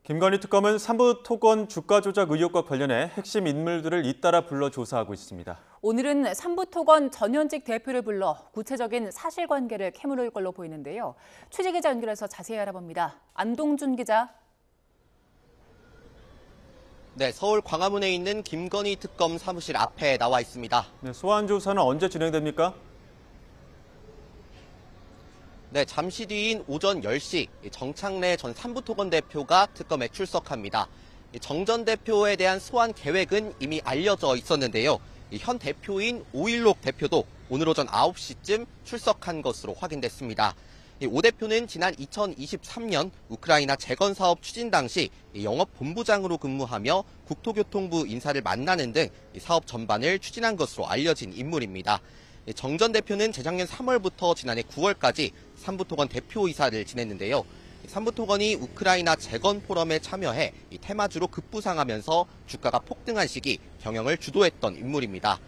김건희 특검은 삼부토건 주가 조작 의혹과 관련해 핵심 인물들을 잇따라 불러 조사하고 있습니다. 오늘은 삼부토건 전현직 대표를 불러 구체적인 사실관계를 캐물을 걸로 보이는데요. 취재기자 연결해서 자세히 알아봅니다. 안동준 기자. 네, 서울 광화문에 있는 김건희 특검 사무실 앞에 나와 있습니다. 네, 소환 조사는 언제 진행됩니까? 네, 잠시 뒤인 오전 10시 정창래 전 삼부토건 대표가 특검에 출석합니다. 정 전 대표에 대한 소환 계획은 이미 알려져 있었는데요. 현 대표인 오일록 대표도 오늘 오전 9시쯤 출석한 것으로 확인됐습니다. 오 대표는 지난 2023년 우크라이나 재건 사업 추진 당시 영업본부장으로 근무하며 국토교통부 인사를 만나는 등 사업 전반을 추진한 것으로 알려진 인물입니다. 정 전 대표는 재작년 3월부터 지난해 9월까지 삼부토건 대표이사를 지냈는데요. 삼부토건이 우크라이나 재건 포럼에 참여해 테마주로 급부상하면서 주가가 폭등한 시기 경영을 주도했던 인물입니다.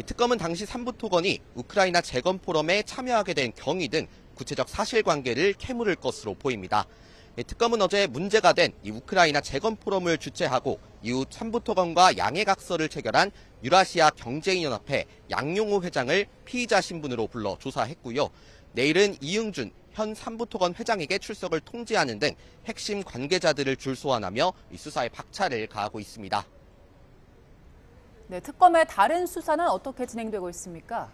특검은 당시 삼부토건이 우크라이나 재건 포럼에 참여하게 된 경위 등 구체적 사실관계를 캐물을 것으로 보입니다. 특검은 어제 문제가 된 우크라이나 재건 포럼을 주최하고 이후 삼부토건과 양해각서를 체결한 유라시아 경제인연합회 양용호 회장을 피의자 신분으로 불러 조사했고요. 내일은 이응준 현 삼부토건 회장에게 출석을 통지하는 등 핵심 관계자들을 줄소환하며 수사에 박차를 가하고 있습니다. 네, 특검의 다른 수사는 어떻게 진행되고 있습니까?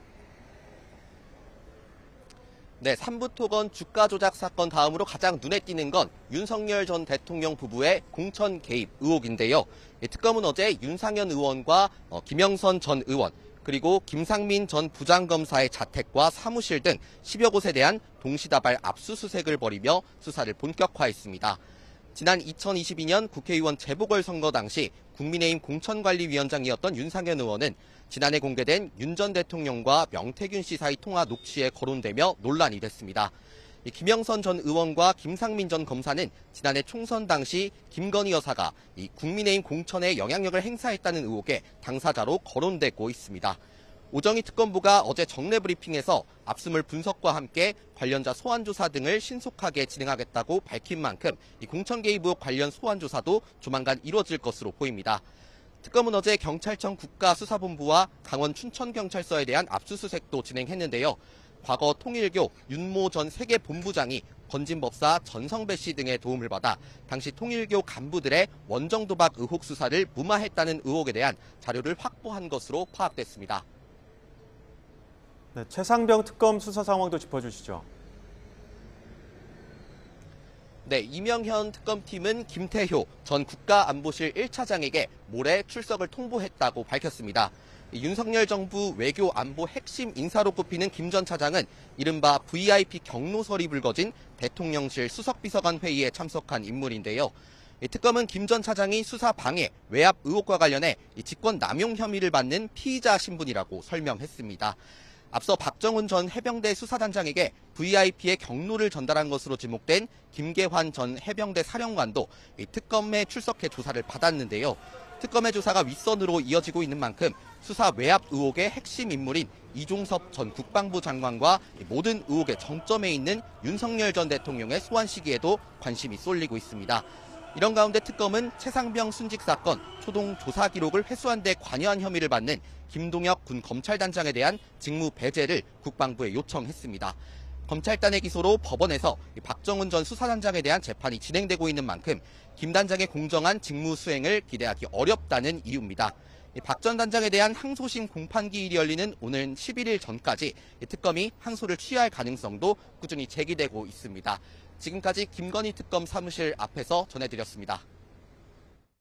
네, 삼부토건 주가 조작 사건 다음으로 가장 눈에 띄는 건 윤석열 전 대통령 부부의 공천 개입 의혹인데요. 특검은 어제 윤상현 의원과 김영선 전 의원, 그리고 김상민 전 부장검사의 자택과 사무실 등 10여 곳에 대한 동시다발 압수수색을 벌이며 수사를 본격화했습니다. 지난 2022년 국회의원 재보궐선거 당시 국민의힘 공천관리위원장이었던 윤상현 의원은 지난해 공개된 윤 전 대통령과 명태균 씨 사이 통화 녹취에 거론되며 논란이 됐습니다. 김영선 전 의원과 김상민 전 검사는 지난해 총선 당시 김건희 여사가 국민의힘 공천에 영향력을 행사했다는 의혹에 당사자로 거론되고 있습니다. 오정희 특검부가 어제 정례 브리핑에서 압수물 분석과 함께 관련자 소환 조사 등을 신속하게 진행하겠다고 밝힌 만큼 공천 개입 의혹 관련 소환 조사도 조만간 이루어질 것으로 보입니다. 특검은 어제 경찰청 국가수사본부와 강원 춘천경찰서에 대한 압수수색도 진행했는데요. 과거 통일교 윤모 전 세계본부장이 건진법사 전성배 씨 등의 도움을 받아 당시 통일교 간부들의 원정도박 의혹 수사를 무마했다는 의혹에 대한 자료를 확보한 것으로 파악됐습니다. 네, 최상병 특검 수사 상황도 짚어주시죠. 네, 이명현 특검팀은 김태효 전 국가안보실 1차장에게 모레 출석을 통보했다고 밝혔습니다. 윤석열 정부 외교안보 핵심 인사로 꼽히는 김 전 차장은 이른바 VIP 경로설이 불거진 대통령실 수석비서관 회의에 참석한 인물인데요. 특검은 김 전 차장이 수사 방해, 외압 의혹과 관련해 직권 남용 혐의를 받는 피의자 신분이라고 설명했습니다. 앞서 박정훈 전 해병대 수사단장에게 VIP의 경로를 전달한 것으로 지목된 김계환 전 해병대 사령관도 특검에 출석해 조사를 받았는데요. 특검의 조사가 윗선으로 이어지고 있는 만큼 수사 외압 의혹의 핵심 인물인 이종섭 전 국방부 장관과 모든 의혹의 정점에 있는 윤석열 전 대통령의 소환 시기에도 관심이 쏠리고 있습니다. 이런 가운데 특검은 최상병 순직 사건 초동 조사 기록을 회수한 데 관여한 혐의를 받는 김동혁 군 검찰단장에 대한 직무 배제를 국방부에 요청했습니다. 검찰단의 기소로 법원에서 박정훈 전 수사단장에 대한 재판이 진행되고 있는 만큼 김 단장의 공정한 직무 수행을 기대하기 어렵다는 이유입니다. 박 전 단장에 대한 항소심 공판기일이 열리는 오는 11일 전까지 특검이 항소를 취하할 가능성도 꾸준히 제기되고 있습니다. 지금까지 김건희 특검 사무실 앞에서 전해드렸습니다.